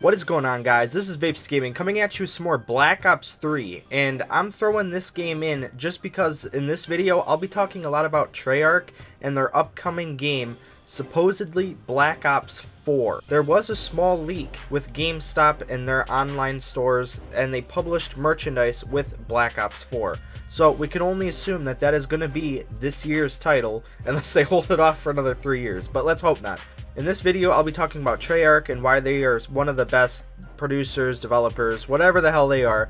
What is going on, guys? This is Vapes Gaming coming at you with some more Black Ops 3, and I'm throwing this game in just because in this video I'll be talking a lot about Treyarch and their upcoming game, supposedly Black Ops 4. There was a small leak with GameStop and their online stores, and they published merchandise with Black Ops 4. So we can only assume that that is going to be this year's title, unless they hold it off for another 3 years, but let's hope not. In this video, I'll be talking about Treyarch and why they are one of the best producers, developers, whatever the hell they are,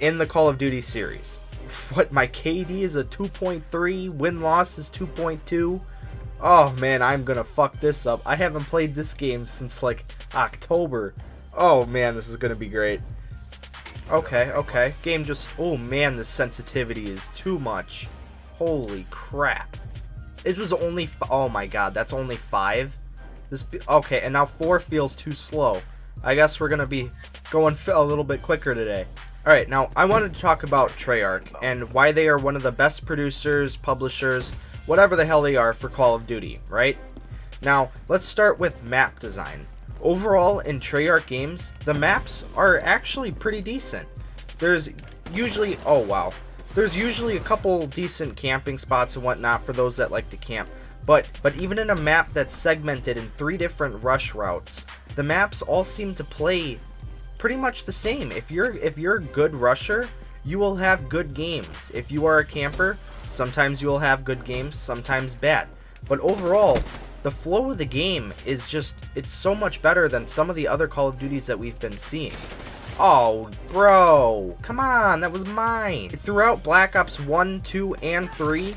in the Call of Duty series. What, my KD is a 2.3, win-loss is 2.2? Oh man, I'm gonna fuck this up. I haven't played this game since like October. Oh man, this is gonna be great. Okay. Game just, oh man, the sensitivity is too much. Holy crap. This was only, oh my god, that's only 5? Okay, and now 4 feels too slow. I guess we're gonna be going a little bit quicker today. Alright, now I wanted to talk about Treyarch and why they are one of the best producers, publishers, whatever the hell they are for Call of Duty, right? Now, let's start with map design. Overall, in Treyarch games, the maps are actually pretty decent. There's usually, oh wow, there's usually a couple decent camping spots and whatnot for those that like to camp. But even in a map that's segmented in 3 different rush routes, the maps all seem to play pretty much the same. If you're a good rusher, you will have good games. If you are a camper, sometimes you will have good games, sometimes bad. But overall, the flow of the game is just, it's so much better than some of the other Call of Duties that we've been seeing. Oh, bro, come on, that was mine. Throughout Black Ops 1, 2, and 3,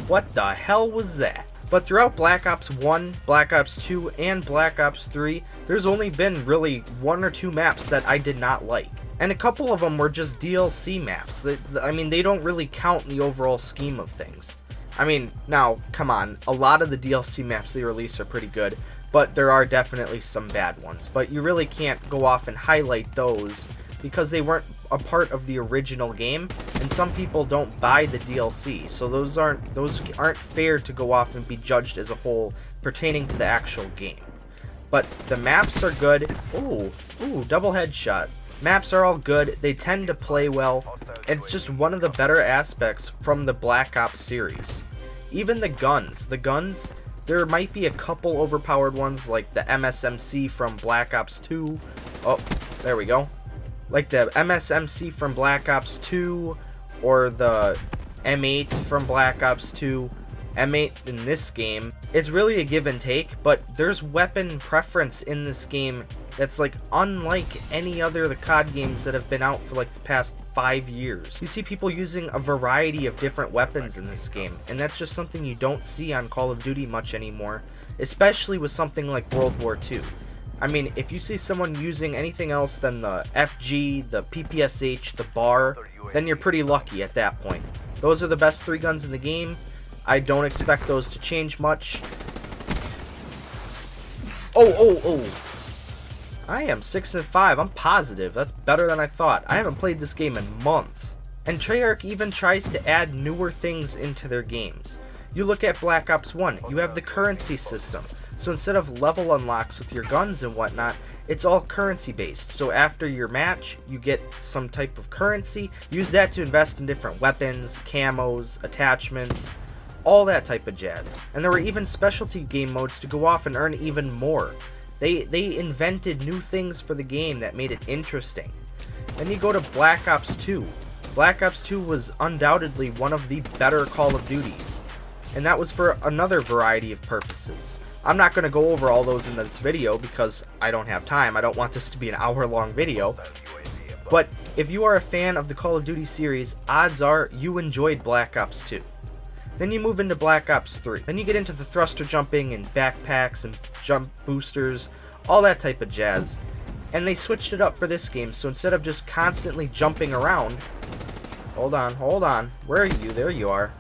what the hell was that? But throughout Black Ops 1, Black Ops 2, and Black Ops 3, there's only been really 1 or 2 maps that I did not like. And a couple of them were just DLC maps. I mean, they don't really count in the overall scheme of things. I mean, now, come on, a lot of the DLC maps they release are pretty good, but there are definitely some bad ones. But you really can't go off and highlight those because they weren't a part of the original game, and some people don't buy the DLC, so those aren't fair to go off and be judged as a whole pertaining to the actual game. But the maps are good. Ooh, double headshot. Maps are all good, they tend to play well, and it's just one of the better aspects from the Black Ops series. Even the guns, there might be a couple overpowered ones like the MSMC from Black Ops 2. Oh, there we go. Like the MSMC from Black Ops 2, or the M8 from Black Ops 2, M8 in this game. It's really a give and take, but there's weapon preference in this game that's like unlike any other of the COD games that have been out for like the past 5 years. You see people using a variety of different weapons in this game, and that's just something you don't see on Call of Duty much anymore, especially with something like World War II. I mean, if you see someone using anything else than the FG, the PPSH, the BAR, then you're pretty lucky at that point. Those are the best 3 guns in the game. I don't expect those to change much. Oh. I am 6-5. I'm positive. That's better than I thought. I haven't played this game in months. And Treyarch even tries to add newer things into their games. You look at Black Ops 1, you have the currency system. So instead of level unlocks with your guns and whatnot, it's all currency based. So after your match, you get some type of currency. Use that to invest in different weapons, camos, attachments, all that type of jazz. And there were even specialty game modes to go off and earn even more. They invented new things for the game that made it interesting. Then you go to Black Ops 2. Black Ops 2 was undoubtedly one of the better Call of Duties. And that was for another variety of purposes. I'm not going to go over all those in this video because I don't have time. I don't want this to be an hour-long video. But if you are a fan of the Call of Duty series, odds are you enjoyed Black Ops 2. Then you move into Black Ops 3. Then you get into the thruster jumping and backpacks and jump boosters, all that type of jazz. And they switched it up for this game, so instead of just constantly jumping around... Hold on. Where are you? There you are.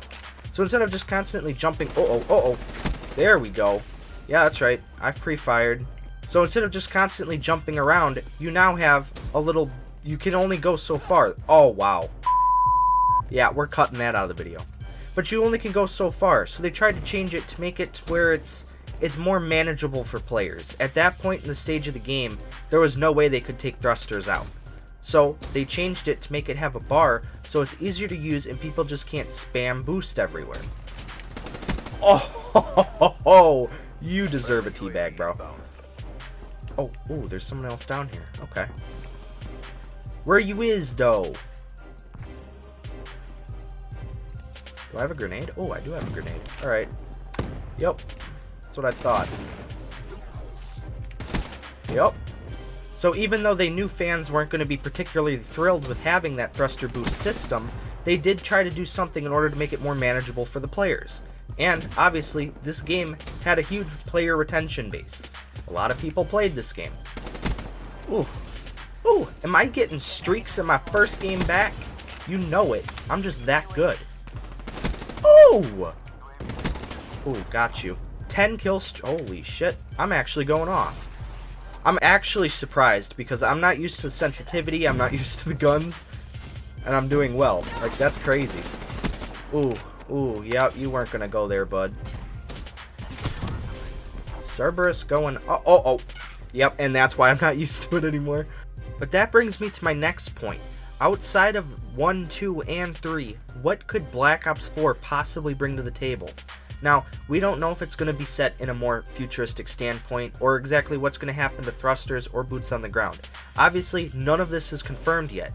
So instead of just constantly jumping... Uh-oh. There we go. Yeah, that's right. I've pre-fired. So instead of just constantly jumping around, you now have a little... You can only go so far. Oh, wow. Yeah, we're cutting that out of the video. But you only can go so far, so they tried to change it to make it to where it's it's more manageable for players. At that point in the stage of the game, there was no way they could take thrusters out. So they changed it to make it have a bar so it's easier to use and people just can't spam boost everywhere. Oh, you deserve a teabag, bro. Oh, there's someone else down here. Okay. Where you is, though? Do I have a grenade? Oh, I do have a grenade. Alright. Yep. That's what I thought. Yep. So even though they knew fans weren't going to be particularly thrilled with having that thruster boost system, they did try to do something in order to make it more manageable for the players. And obviously, this game had a huge player retention base. A lot of people played this game. Ooh, am I getting streaks in my first game back? You know it. I'm just that good. Ooh, got you. 10 kills. Holy shit. I'm actually going off. I'm actually surprised because I'm not used to sensitivity. I'm not used to the guns. And I'm doing well. Like, that's crazy. Ooh, yep, you weren't gonna go there, bud. Cerberus going... Oh. Yep, and that's why I'm not used to it anymore. But that brings me to my next point. Outside of 1, 2, and 3, what could Black Ops 4 possibly bring to the table? Now, we don't know if it's going to be set in a more futuristic standpoint, or exactly what's going to happen to thrusters or boots on the ground. Obviously, none of this is confirmed yet.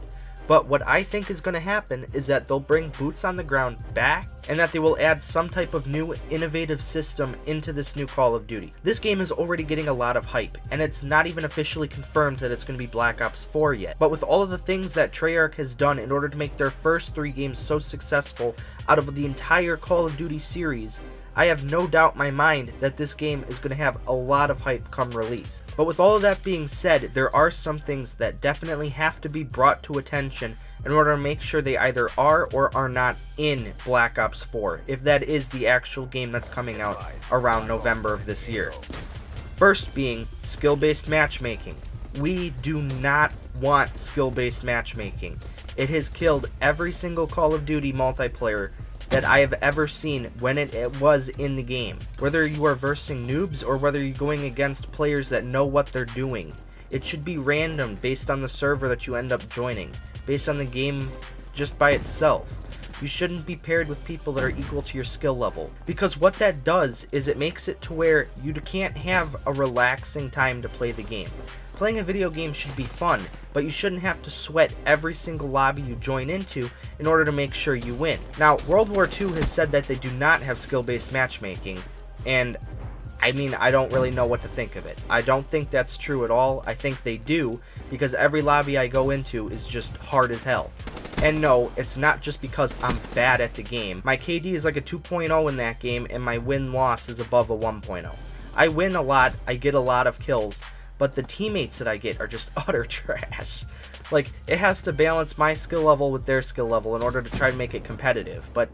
But what I think is going to happen is that they'll bring boots on the ground back, and that they will add some type of new innovative system into this new Call of Duty. This game is already getting a lot of hype, and it's not even officially confirmed that it's going to be Black Ops 4 yet. But with all of the things that Treyarch has done in order to make their first 3 games so successful out of the entire Call of Duty series, I have no doubt in my mind that this game is going to have a lot of hype come release. But with all of that being said, there are some things that definitely have to be brought to attention in order to make sure they either are or are not in Black Ops 4, if that is the actual game that's coming out around November of this year. First being skill-based matchmaking. We do not want skill-based matchmaking. It has killed every single Call of Duty multiplayer that I have ever seen when it was in the game. Whether you are versing noobs or whether you're going against players that know what they're doing, it should be random based on the server that you end up joining, based on the game just by itself. You shouldn't be paired with people that are equal to your skill level, because what that does is it makes it to where you can't have a relaxing time to play the game. Playing a video game should be fun, but you shouldn't have to sweat every single lobby you join into in order to make sure you win. Now, World War II has said that they do not have skill-based matchmaking, and I mean, I don't really know what to think of it. I don't think that's true at all. I think they do, because every lobby I go into is just hard as hell. And no, it's not just because I'm bad at the game. My KD is like a 2.0 in that game, and my win-loss is above a 1.0. I win a lot, I get a lot of kills, but the teammates that I get are just utter trash. Like, it has to balance my skill level with their skill level in order to try to make it competitive, but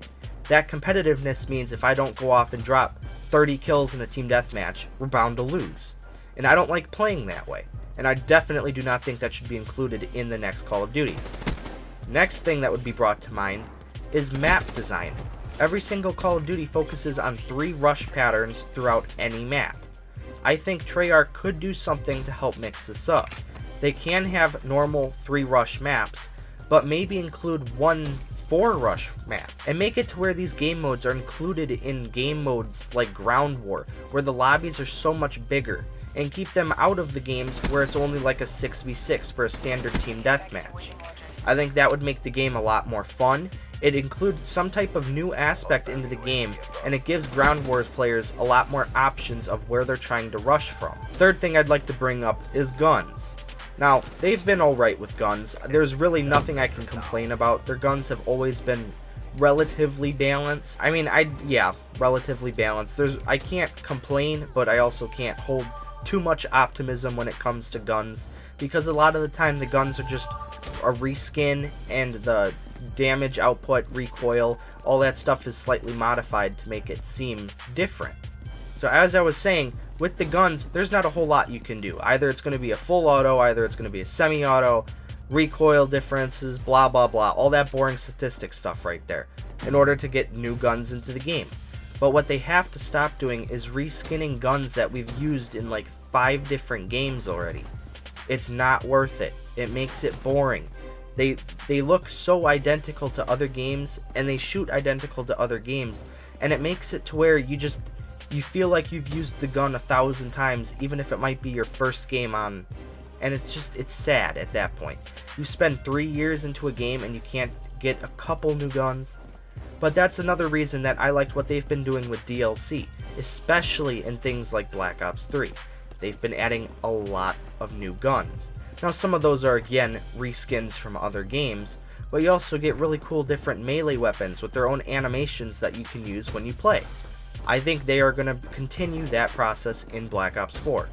that competitiveness means if I don't go off and drop 30 kills in a team deathmatch, we're bound to lose. And I don't like playing that way, and I definitely do not think that should be included in the next Call of Duty. Next thing that would be brought to mind is map design. Every single Call of Duty focuses on 3 rush patterns throughout any map. I think Treyarch could do something to help mix this up. They can have normal 3 rush maps, but maybe include 1 4 rush map, and make it to where these game modes are included in game modes like Ground War, where the lobbies are so much bigger, and keep them out of the games where it's only like a 6v6 for a standard team deathmatch. I think that would make the game a lot more fun. It includes some type of new aspect into the game, and it gives Ground Wars players a lot more options of where they're trying to rush from. Third thing I'd like to bring up is guns. Now, they've been alright with guns. There's really nothing I can complain about. Their guns have always been relatively balanced. I mean, relatively balanced. I can't complain, but I also can't hold too much optimism when it comes to guns, because a lot of the time the guns are just a reskin, and the damage output, recoil, all that stuff is slightly modified to make it seem different. So as I was saying, with the guns, there's not a whole lot you can do. Either it's going to be a full auto, either it's going to be a semi-auto, recoil differences, blah blah blah, all that boring statistic stuff right there, in order to get new guns into the game. But what they have to stop doing is reskinning guns that we've used in like 5 different games already. It's not worth it. It makes it boring. They look so identical to other games, and they shoot identical to other games, and it makes it to where you feel like you've used the gun 1,000 times, even if it might be your first game on, and it's sad at that point. You spend 3 years into a game and you can't get a couple new guns. But that's another reason that I liked what they've been doing with DLC, especially in things like Black Ops 3. They've been adding a lot of new guns. Now some of those are again reskins from other games, but you also get really cool different melee weapons with their own animations that you can use when you play. I think they are going to continue that process in Black Ops 4.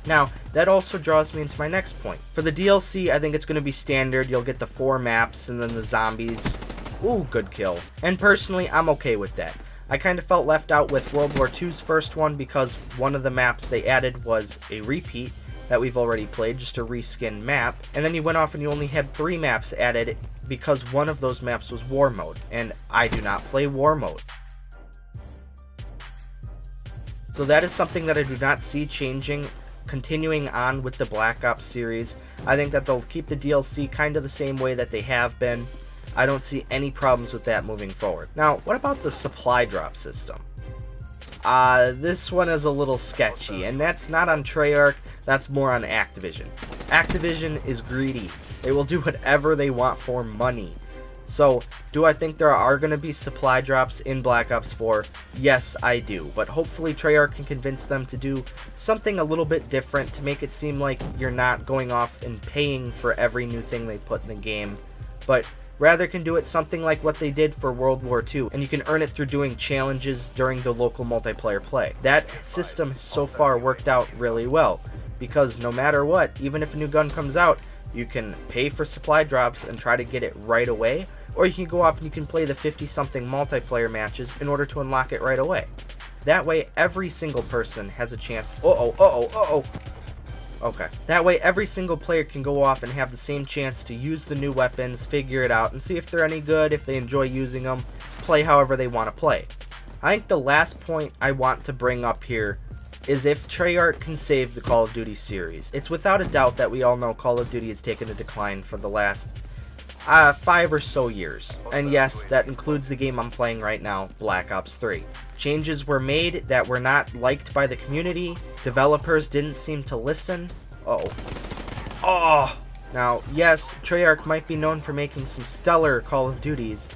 Now, that also draws me into my next point. For the DLC, I think it's going to be standard. You'll get the 4 maps and then the zombies. Ooh, good kill. And personally, I'm okay with that. I kind of felt left out with World War II's first one because one of the maps they added was a repeat that we've already played, just a reskin map. And then you went off and you only had 3 maps added because one of those maps was War Mode. And I do not play War Mode. So that is something that I do not see changing, continuing on with the Black Ops series. I think that they'll keep the DLC kind of the same way that they have been. I don't see any problems with that moving forward. Now, what about the supply drop system? This one is a little sketchy, and that's not on Treyarch, that's more on Activision. Activision is greedy. They will do whatever they want for money. So, do I think there are going to be supply drops in Black Ops 4? Yes, I do. But hopefully Treyarch can convince them to do something a little bit different to make it seem like you're not going off and paying for every new thing they put in the game, but rather can do it something like what they did for World War II, and you can earn it through doing challenges during the local multiplayer play. That system has so far worked out really well, because no matter what, even if a new gun comes out, you can pay for supply drops and try to get it right away, or you can go off and you can play the 50-something multiplayer matches in order to unlock it right away. That way, every single person has a chance. Okay. That way, every single player can go off and have the same chance to use the new weapons, figure it out, and see if they're any good, if they enjoy using them, play however they want to play. I think the last point I want to bring up here is if Treyarch can save the Call of Duty series. It's without a doubt that we all know Call of Duty has taken a decline for the last 5 or so years. And yes, that includes the game I'm playing right now, Black Ops 3. Changes were made that were not liked by the community. Developers didn't seem to listen. Now, yes, Treyarch might be known for making some stellar Call of Duties,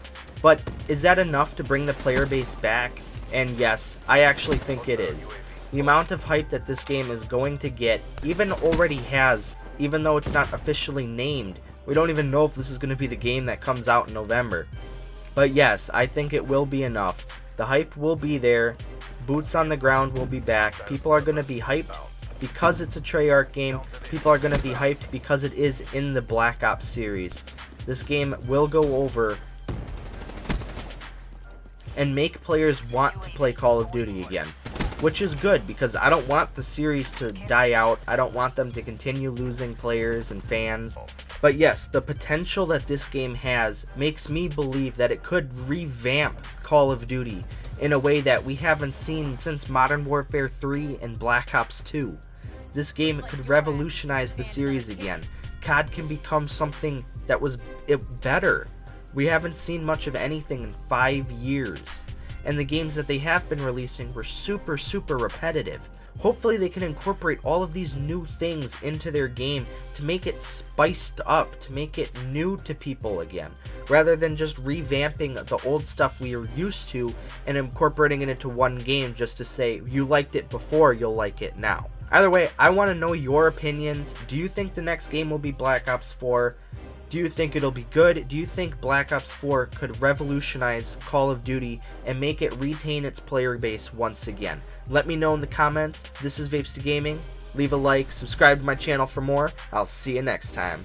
but is that enough to bring the player base back? And yes, I actually think it is. The amount of hype that this game is going to get, even already has, even though it's not officially named. We don't even know if this is going to be the game that comes out in November. But yes, I think it will be enough. The hype will be there. Boots on the ground will be back. People are going to be hyped because it's a Treyarch game. People are going to be hyped because it is in the Black Ops series. This game will go over and make players want to play Call of Duty again, which is good because I don't want the series to die out. I don't want them to continue losing players and fans. But yes, the potential that this game has makes me believe that it could revamp Call of Duty in a way that we haven't seen since Modern Warfare 3 and Black Ops 2. This game could revolutionize the series again. COD can become something that was better. We haven't seen much of anything in 5 years. And the games that they have been releasing were super repetitive. Hopefully they can incorporate all of these new things into their game to make it spiced up, to make it new to people again, rather than just revamping the old stuff we are used to and incorporating it into one game just to say, you liked it before, you'll like it now. Either way, I want to know your opinions. Do you think the next game will be Black Ops 4? Do you think it'll be good? Do you think Black Ops 4 could revolutionize Call of Duty and make it retain its player base once again? Let me know in the comments. This is Vapes to Gaming. Leave a like, subscribe to my channel for more. I'll see you next time.